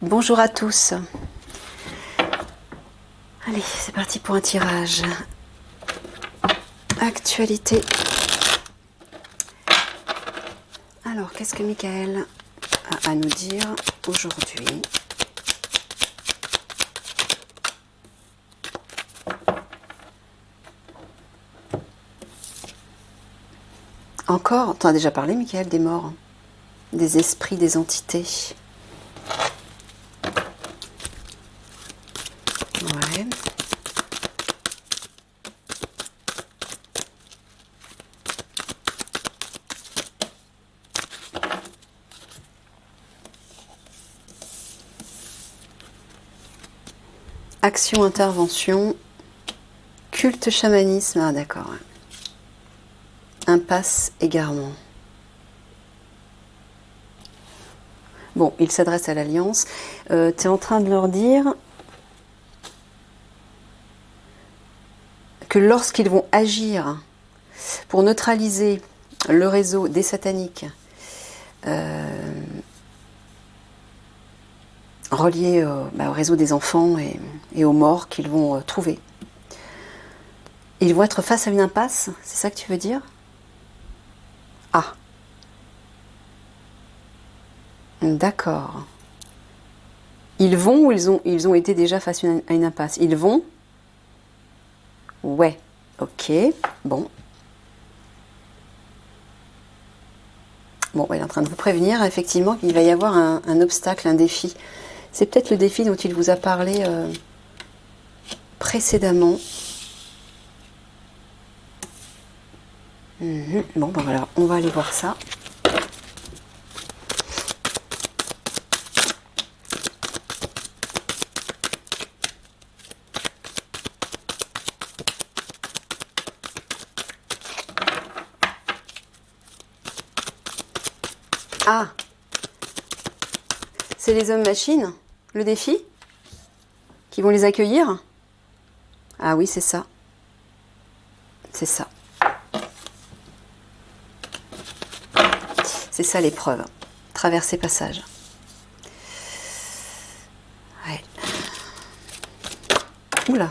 Bonjour à tous. Allez, c'est parti pour un tirage. Actualité. Alors, qu'est-ce que Michael a à nous dire aujourd'hui? Encore, t'en as déjà parlé, Michael, des morts, des esprits, des entités. Ouais. Action, intervention, culte, chamanisme. Ah, d'accord. Impasse, égarement. Bon, il s'adresse à l'Alliance. Tu es en train de leur dire que lorsqu'ils vont agir pour neutraliser le réseau des sataniques reliés au réseau des enfants et aux morts qu'ils vont trouver, ils vont être face à une impasse, c'est ça que tu veux dire? Ah, d'accord. Ils vont ou ils ont été déjà face à une impasse? Ils vont? Ouais, ok, bon. Bon, il est en train de vous prévenir, effectivement, qu'il va y avoir un obstacle, un défi. C'est peut-être le défi dont il vous a parlé précédemment. Bon, ben voilà, on va aller voir ça. Ah, c'est les hommes-machines, le défi, qui vont les accueillir? Ah oui, c'est ça. C'est ça. C'est ça l'épreuve. Traverser passage. Ouais. Oula.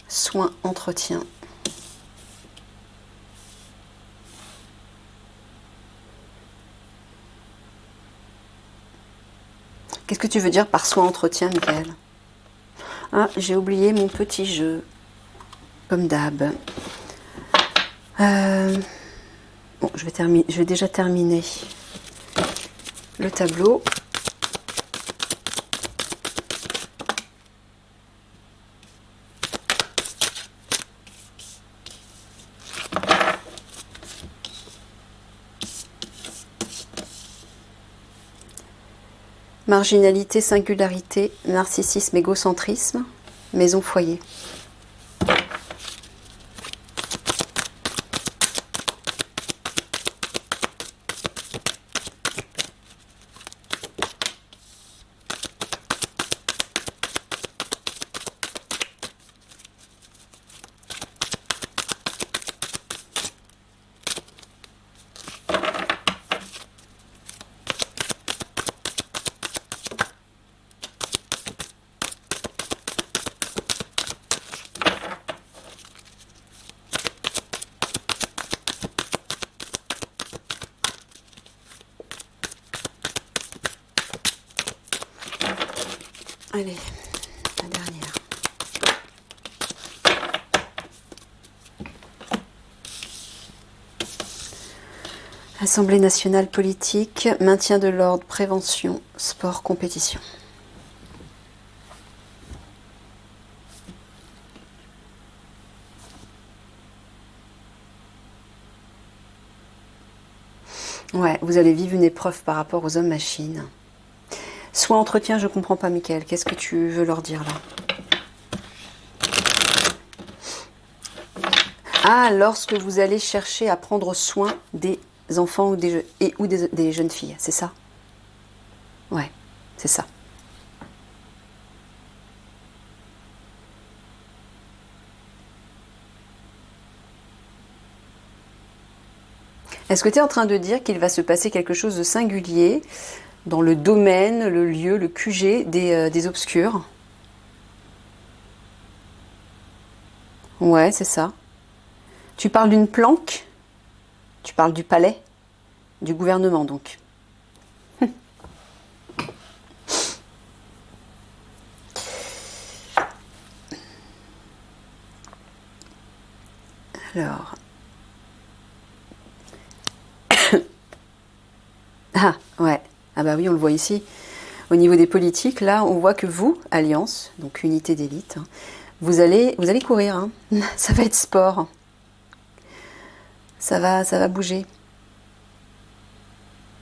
Soins, entretien. Qu'est-ce que tu veux dire par soin, entretien, Michael? Ah, j'ai oublié mon petit jeu. Comme d'hab. Bon, je vais déjà terminer le tableau. Marginalité, singularité, narcissisme, égocentrisme, maison foyer. Allez, la dernière. Assemblée nationale politique, maintien de l'ordre, prévention, sport, compétition. Ouais, vous allez vivre une épreuve par rapport aux hommes-machines. Soit entretien, je comprends pas, Michael. Qu'est-ce que tu veux leur dire là? Ah, lorsque vous allez chercher à prendre soin des enfants ou des jeunes filles, c'est ça? Ouais, c'est ça. Est-ce que tu es en train de dire qu'il va se passer quelque chose de singulier dans le domaine, le lieu, le QG des obscurs? Ouais, c'est ça. Tu parles d'une planque? Tu parles du palais? Du gouvernement, donc. Alors. Ah, ouais. Ah bah oui, on le voit ici. Au niveau des politiques, là, on voit que vous, Alliance, donc unité d'élite, hein, vous allez courir. Hein. Ça va être sport. Ça va bouger.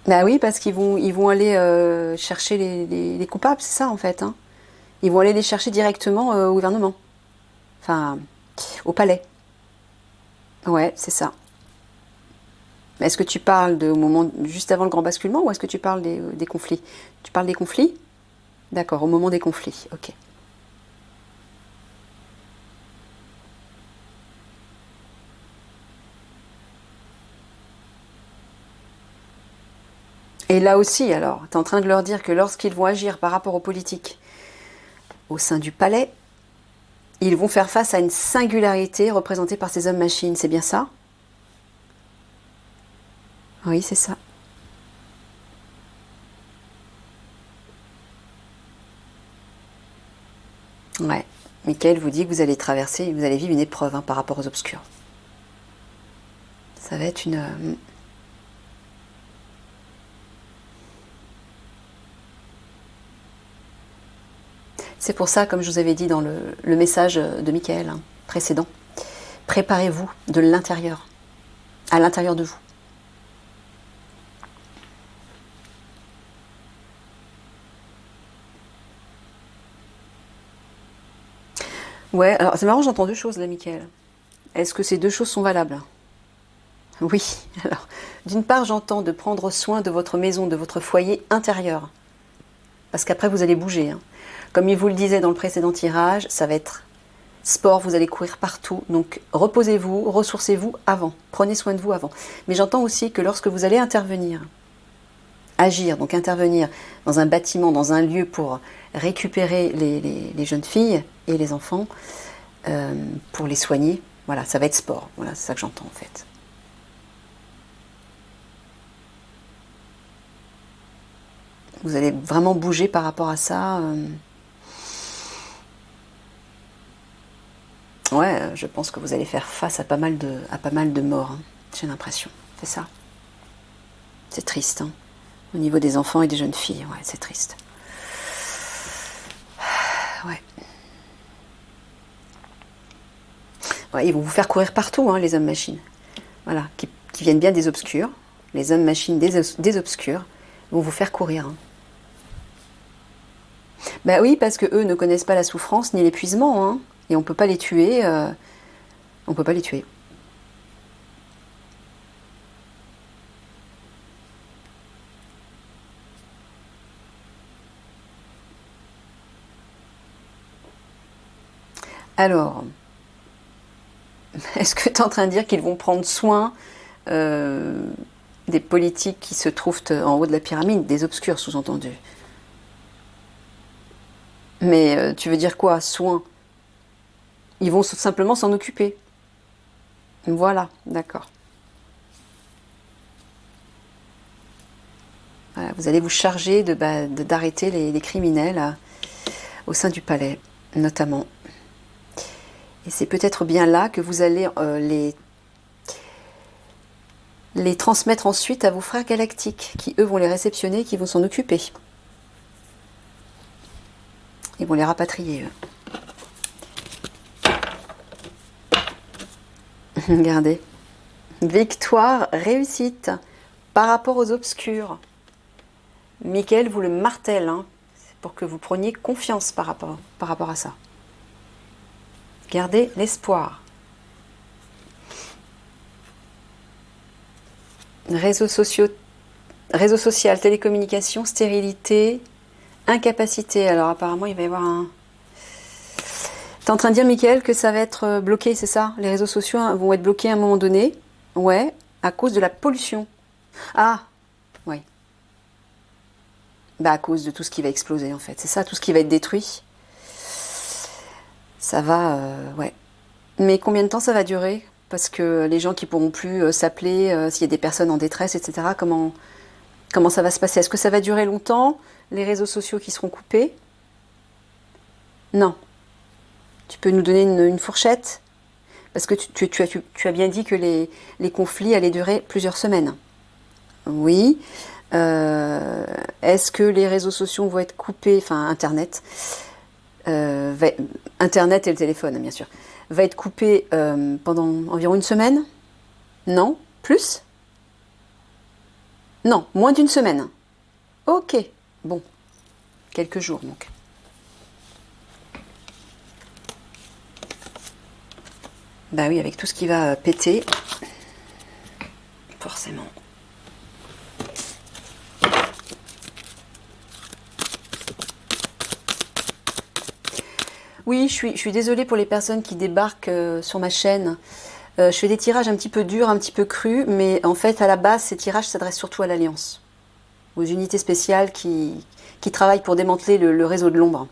Bah oui, parce qu'ils vont aller chercher les coupables, c'est ça en fait. Hein. Ils vont aller les chercher directement au gouvernement. Enfin, au palais. Ouais, c'est ça. Mais est-ce que tu parles au moment juste avant le grand basculement ou est-ce que tu parles des conflits? Tu parles des conflits? D'accord, au moment des conflits, ok. Et là aussi, alors, tu es en train de leur dire que lorsqu'ils vont agir par rapport aux politiques au sein du palais, ils vont faire face à une singularité représentée par ces hommes-machines, c'est bien ça? Oui, c'est ça. Ouais. Michael vous dit que vous allez traverser, vous allez vivre une épreuve hein, par rapport aux obscurs. Ça va être une... C'est pour ça, comme je vous avais dit dans le message de Michael hein, précédent, préparez-vous de l'intérieur, à l'intérieur de vous. Ouais, alors c'est marrant, j'entends deux choses là, Michael. Est-ce que ces deux choses sont valables? Oui, alors, d'une part, j'entends de prendre soin de votre maison, de votre foyer intérieur. Parce qu'après, vous allez bouger. Hein. Comme il vous le disait dans le précédent tirage, ça va être sport, vous allez courir partout. Donc, reposez-vous, ressourcez-vous avant. Prenez soin de vous avant. Mais j'entends aussi que lorsque vous allez intervenir, agir, donc intervenir dans un bâtiment, dans un lieu pour récupérer les jeunes filles et les enfants, pour les soigner, voilà, ça va être sport. Voilà, c'est ça que j'entends en fait. Vous allez vraiment bouger par rapport à ça. Ouais, je pense que vous allez faire face à pas mal de morts. Hein. J'ai l'impression. C'est ça. C'est triste. Hein. Au niveau des enfants et des jeunes filles, ouais, c'est triste. Ouais. Ouais, ils vont vous faire courir partout, hein, les hommes machines. Voilà, qui viennent bien des obscurs. Les hommes machines des obscurs vont vous faire courir. Hein. Bah oui, parce que eux ne connaissent pas la souffrance ni l'épuisement, hein, et on peut pas les tuer. On peut pas les tuer. Alors, est-ce que tu es en train de dire qu'ils vont prendre soin euh, des politiques qui se trouvent en haut de la pyramide, des obscurs sous-entendu? Mais tu veux dire quoi, soin? Ils vont simplement s'en occuper. Voilà, d'accord. Voilà, vous allez vous charger d'arrêter les criminels au sein du palais, notamment. Et c'est peut-être bien là que vous allez les transmettre ensuite à vos frères galactiques, qui eux vont les réceptionner, qui vont s'en occuper. Ils vont les rapatrier. Regardez. Victoire, réussite par rapport aux obscurs. Michael vous le martèle, hein, pour que vous preniez confiance par rapport à ça. Gardez l'espoir. Réseaux sociaux, réseaux social, télécommunications, stérilité, incapacité. Alors apparemment il va y avoir un... T'es en train de dire, Michael, que ça va être bloqué, c'est ça? Les réseaux sociaux vont être bloqués à un moment donné? Ouais. À cause de la pollution. Ah, oui. Bah, à cause de tout ce qui va exploser, en fait. C'est ça, tout ce qui va être détruit. Ça va, ouais. Mais combien de temps ça va durer? Parce que les gens qui pourront plus s'appeler, s'il y a des personnes en détresse, etc., comment ça va se passer? Est-ce que ça va durer longtemps? Les réseaux sociaux qui seront coupés? Non. Tu peux nous donner une fourchette? Parce que tu as bien dit que les conflits allaient durer plusieurs semaines. Oui. Est-ce que les réseaux sociaux vont être coupés, enfin Internet, Internet et le téléphone, bien sûr, va être coupé pendant environ une semaine? Non? Plus? Non, moins d'une semaine. Ok, bon, quelques jours donc. Bah oui, avec tout ce qui va péter, forcément. Oui, je suis désolée pour les personnes qui débarquent sur ma chaîne. Je fais des tirages un petit peu durs, un petit peu crus, mais en fait, à la base, ces tirages s'adressent surtout à l'Alliance, aux unités spéciales qui travaillent pour démanteler le réseau de l'ombre.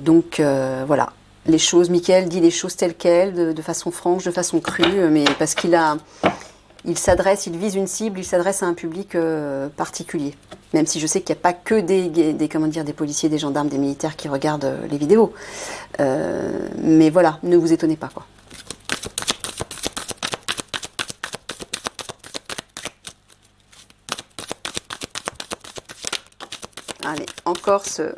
Donc voilà, les choses, Mickaël dit les choses telles quelles, de façon franche, de façon crue, mais parce il s'adresse, il vise une cible, il s'adresse à un public particulier. Même si je sais qu'il n'y a pas que des policiers, des gendarmes, des militaires qui regardent les vidéos. Mais voilà, ne vous étonnez pas, quoi. Allez, encore ce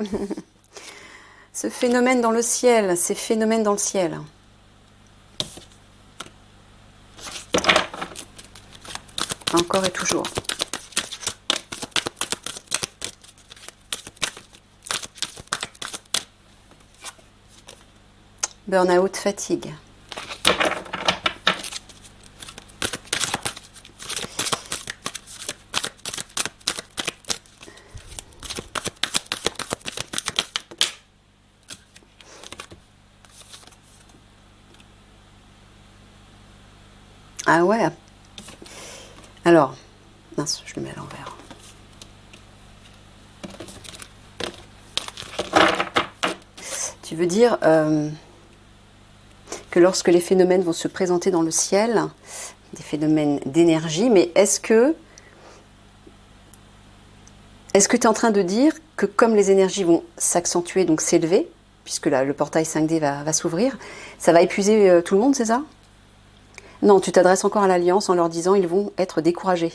phénomène dans le ciel, ces phénomènes dans le ciel. Encore et toujours. Burn-out, fatigue. Ah ouais. Alors, mince, je le mets à l'envers. Tu veux dire que lorsque les phénomènes vont se présenter dans le ciel, des phénomènes d'énergie, mais est-ce que tu es en train de dire que comme les énergies vont s'accentuer, donc s'élever, puisque là, le portail 5D va s'ouvrir, ça va épuiser tout le monde, c'est ça? Non, tu t'adresses encore à l'Alliance en leur disant ils vont être découragés.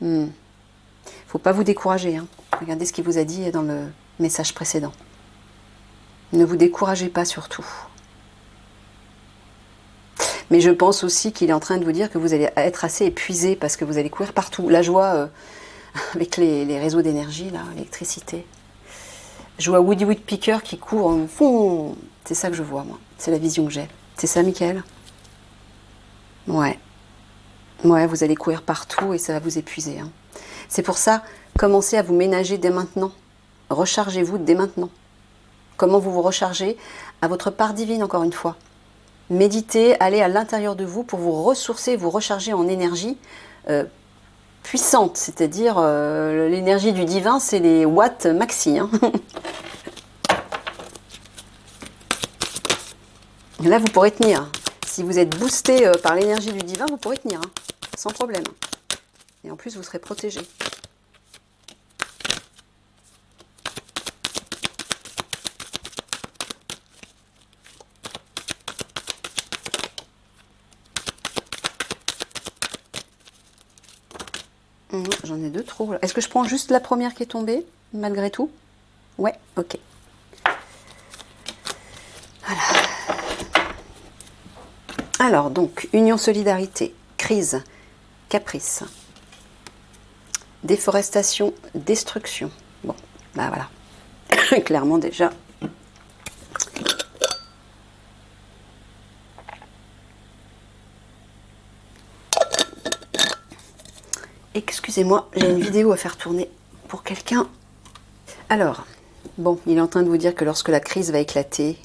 Faut pas vous décourager, hein. Regardez ce qu'il vous a dit dans le message précédent. Ne vous découragez pas surtout. Mais je pense aussi qu'il est en train de vous dire que vous allez être assez épuisé parce que vous allez courir partout. La joie avec les réseaux d'énergie, là, l'électricité. Je vois Woody Woodpecker qui court en fond. C'est ça que je vois, moi. C'est la vision que j'ai. C'est ça, Mickaël? Ouais. Ouais, vous allez courir partout et ça va vous épuiser, hein. C'est pour ça, commencez à vous ménager dès maintenant. Rechargez-vous dès maintenant. Comment vous vous rechargez? À votre part divine, encore une fois. Méditez, allez à l'intérieur de vous pour vous ressourcer, vous recharger en énergie puissante. C'est-à-dire, l'énergie du divin, c'est les watts maxi, hein. Là, vous pourrez tenir. Si vous êtes boosté par l'énergie du divin, vous pourrez tenir, hein, sans problème. Et en plus, vous serez protégé. J'en ai deux trop. Est-ce que je prends juste la première qui est tombée, malgré tout? Ouais, ok. Voilà. Alors, donc, union, solidarité, crise, caprice, déforestation, destruction. Bon, bah voilà. Clairement déjà. Excusez-moi, j'ai une vidéo à faire tourner pour quelqu'un. Alors, bon, il est en train de vous dire que lorsque la crise va éclater,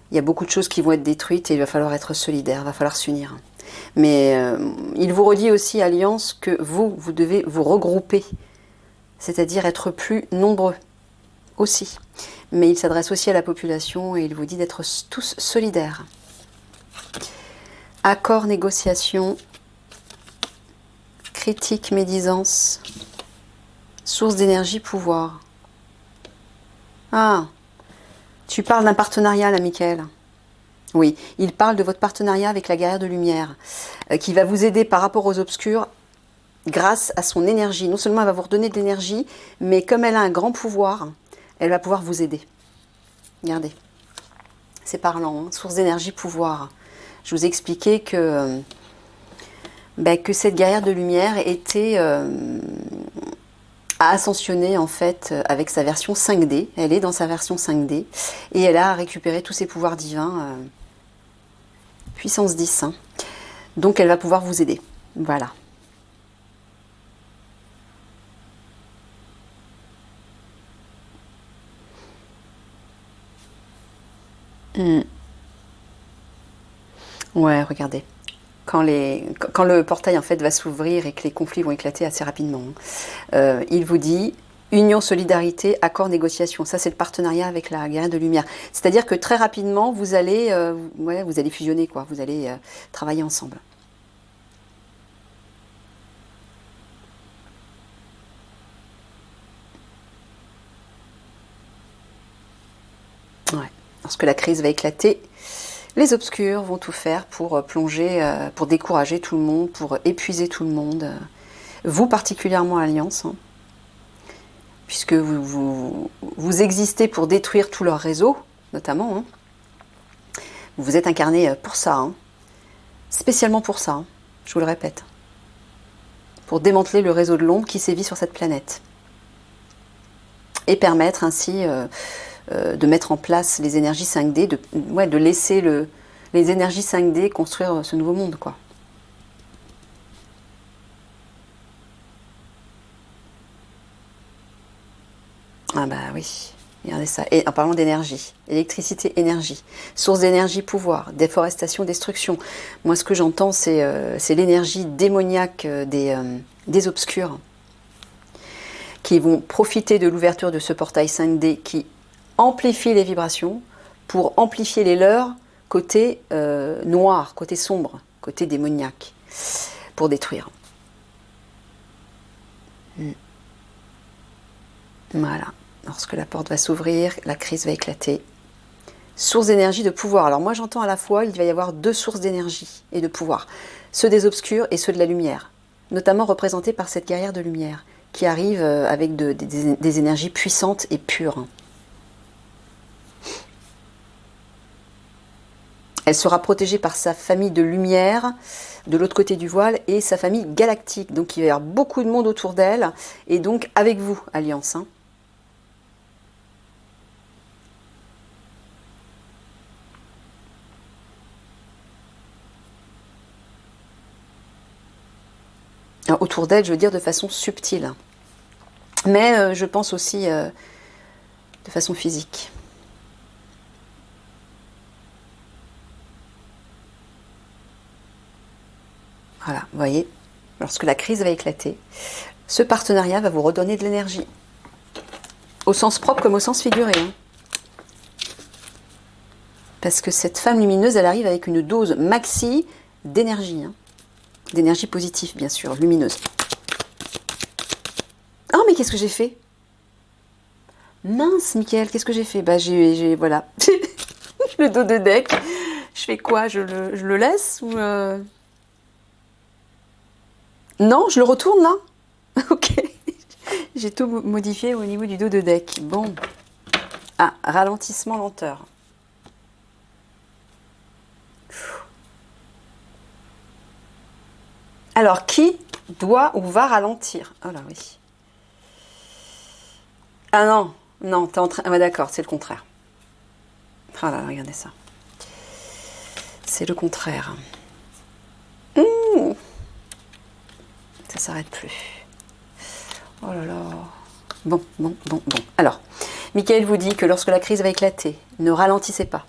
il y a beaucoup de choses qui vont être détruites et il va falloir être solidaire, il va falloir s'unir. Mais il vous redit aussi, Alliance, que vous devez vous regrouper, c'est-à-dire être plus nombreux aussi. Mais il s'adresse aussi à la population et il vous dit d'être tous solidaires. Accord, négociation, critique, médisance, source d'énergie, pouvoir. Ah, tu parles d'un partenariat là, Michael. Oui, il parle de votre partenariat avec la guerrière de lumière, qui va vous aider par rapport aux obscurs grâce à son énergie. Non seulement elle va vous redonner de l'énergie, mais comme elle a un grand pouvoir, elle va pouvoir vous aider. Regardez, c'est parlant, hein. Source d'énergie, pouvoir. Je vous ai expliqué que cette guerrière de lumière était a ascensionné en fait avec sa version 5D. Elle est dans sa version 5D et elle a récupéré tous ses pouvoirs divins, puissance 10. Hein. Donc elle va pouvoir vous aider. Voilà. Ouais, regardez. Quand le portail en fait va s'ouvrir et que les conflits vont éclater assez rapidement, il vous dit union, solidarité, accord, négociation. Ça, c'est le partenariat avec la guerrière de lumière. C'est-à-dire que très rapidement, vous allez fusionner, quoi. Vous allez travailler ensemble. Ouais. Lorsque la crise va éclater, les obscurs vont tout faire pour plonger, pour décourager tout le monde, pour épuiser tout le monde. Vous particulièrement, Alliance, hein, puisque vous existez pour détruire tout leur réseau, notamment. Hein. Vous êtes incarné pour ça, hein, spécialement pour ça, hein, je vous le répète. Pour démanteler le réseau de l'ombre qui sévit sur cette planète. Et permettre ainsi de mettre en place les énergies 5D, de laisser les énergies 5D construire ce nouveau monde, quoi. Ah bah oui, regardez ça. Et en parlant d'énergie, électricité, énergie, source d'énergie, pouvoir, déforestation, destruction. Moi, ce que j'entends, c'est l'énergie démoniaque des obscurs qui vont profiter de l'ouverture de ce portail 5D qui amplifie les vibrations pour amplifier les leurs côté noir, côté sombre, côté démoniaque, pour détruire. Voilà. Lorsque la porte va s'ouvrir, la crise va éclater. Source d'énergie, de pouvoir. Alors moi j'entends à la fois, il va y avoir deux sources d'énergie et de pouvoir. Ceux des obscurs et ceux de la lumière. Notamment représentés par cette guerrière de lumière, qui arrive avec des énergies puissantes et pures. Elle sera protégée par sa famille de lumière, de l'autre côté du voile, et sa famille galactique. Donc il va y avoir beaucoup de monde autour d'elle, et donc avec vous, Alliance. Hein. Alors, autour d'elle, je veux dire de façon subtile. Mais je pense aussi de façon physique. Voilà, vous voyez, lorsque la crise va éclater, ce partenariat va vous redonner de l'énergie. Au sens propre comme au sens figuré. Hein. Parce que cette femme lumineuse, elle arrive avec une dose maxi d'énergie. Hein. D'énergie positive, bien sûr, lumineuse. Oh, mais qu'est-ce que j'ai fait? Mince, Mickaël, qu'est-ce que j'ai fait? Bah, voilà. Le dos de deck. Je fais quoi? Je le laisse ou Non, je le retourne là. Ok. J'ai tout modifié au niveau du dos de deck. Bon. Ah, ralentissement, lenteur. Alors, qui doit ou va ralentir? Oh là, oui. Ah non, non, t'es en train... Ah ouais, d'accord, c'est le contraire. Ah là, regardez ça. C'est le contraire. Ça s'arrête plus. Oh là là. Bon. Alors, Mickaël vous dit que lorsque la crise va éclater, ne ralentissez pas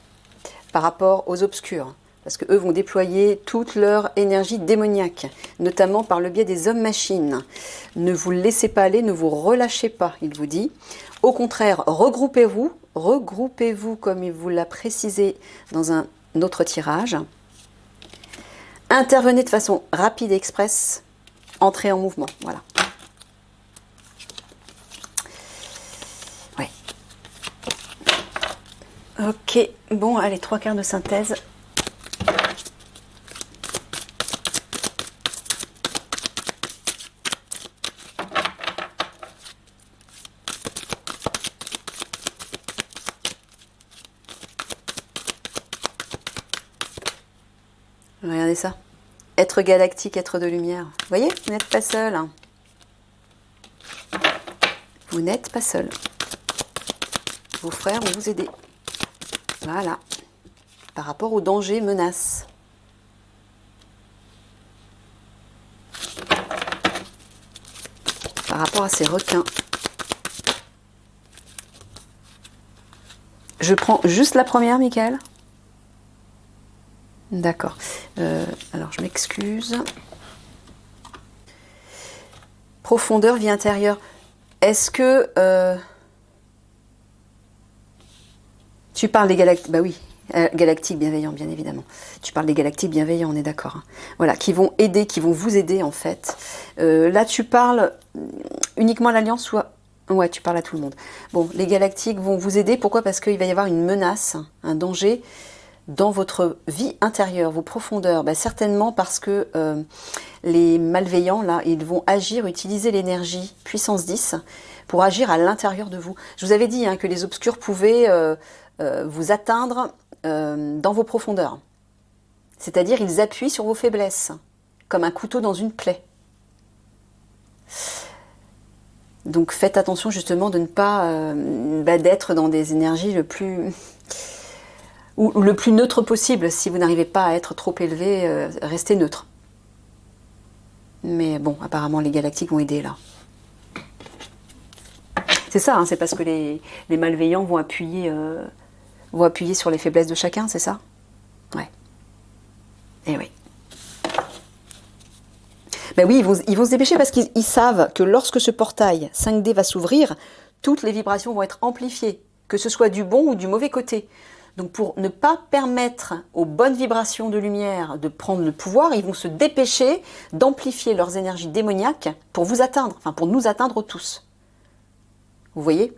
par rapport aux obscurs. parce que eux vont déployer toute leur énergie démoniaque, notamment par le biais des hommes-machines. Ne vous laissez pas aller, ne vous relâchez pas, il vous dit. Au contraire, regroupez-vous comme il vous l'a précisé dans un autre tirage. Intervenez de façon rapide et express, entrez en mouvement, voilà. Ouais. Ok, bon, allez, 3 quarts de synthèse. Regardez ça. Être galactique, être de lumière. Vous voyez, vous n'êtes pas seul. Hein. Vous n'êtes pas seul. Vos frères vont vous aider. Voilà. Par rapport aux dangers, menaces. Par rapport à ces requins. Je prends juste la première, Michael. D'accord. Alors, je m'excuse. Profondeur, vie intérieure. Est-ce que... tu parles des galactiques... Bah oui, galactiques bienveillants, bien évidemment. Tu parles des galactiques bienveillants, on est d'accord. Hein. Voilà, qui vont aider, qui vont vous aider, en fait. Là, tu parles uniquement à l'Alliance ou... Ouais, tu parles à tout le monde. Bon, les galactiques vont vous aider. Pourquoi? Parce qu'il va y avoir une menace, un danger dans votre vie intérieure, vos profondeurs. Ben, certainement parce que les malveillants, là, ils vont agir, utiliser l'énergie puissance 10 pour agir à l'intérieur de vous. Je vous avais dit hein, que les obscurs pouvaient vous atteindre dans vos profondeurs. C'est-à-dire, ils appuient sur vos faiblesses, comme un couteau dans une plaie. Donc faites attention justement de ne pas d'être dans des énergies le plus neutre possible. Si vous n'arrivez pas à être trop élevé, restez neutre. Mais bon, apparemment les galactiques vont aider là. C'est ça, hein, c'est parce que les malveillants vont appuyer sur les faiblesses de chacun, c'est ça? Ouais. Et oui. Ben oui, ils vont se dépêcher parce qu'ils savent que lorsque ce portail 5D va s'ouvrir, toutes les vibrations vont être amplifiées, que ce soit du bon ou du mauvais côté. Donc pour ne pas permettre aux bonnes vibrations de lumière de prendre le pouvoir, ils vont se dépêcher d'amplifier leurs énergies démoniaques pour vous atteindre, enfin pour nous atteindre tous. Vous voyez?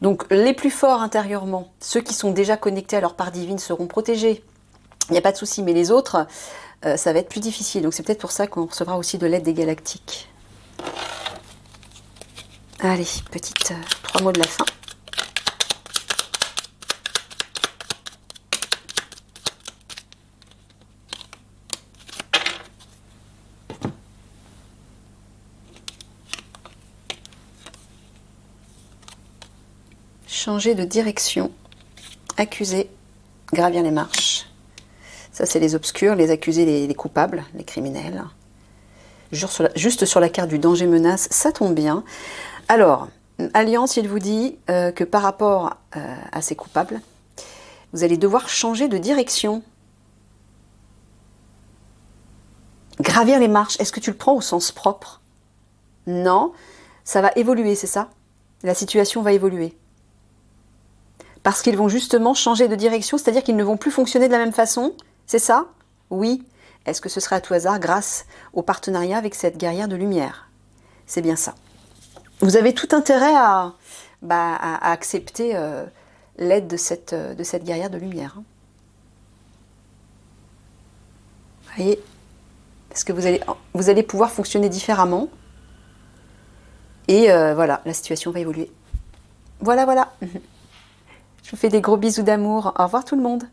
Donc les plus forts intérieurement, ceux qui sont déjà connectés à leur part divine seront protégés. Il n'y a pas de souci, mais les autres... ça va être plus difficile. Donc c'est peut-être pour ça qu'on recevra aussi de l'aide des galactiques. Allez, petite 3 mots de la fin. Changer de direction, accuser, gravir les marches. Ça, c'est les obscurs, les accusés, les coupables, les criminels. Juste sur la carte du danger-menace, ça tombe bien. Alors, Alliance, il vous dit que par rapport à ces coupables, vous allez devoir changer de direction. Gravir les marches, est-ce que tu le prends au sens propre? Non, ça va évoluer, c'est ça? La situation va évoluer. Parce qu'ils vont justement changer de direction, c'est-à-dire qu'ils ne vont plus fonctionner de la même façon. C'est ça? Oui. Est-ce que ce sera à tout hasard grâce au partenariat avec cette guerrière de lumière? C'est bien ça. Vous avez tout intérêt à accepter l'aide de cette guerrière de lumière. Vous voyez? Parce que vous allez pouvoir fonctionner différemment. Et voilà, la situation va évoluer. Voilà, voilà. Je vous fais des gros bisous d'amour. Au revoir tout le monde.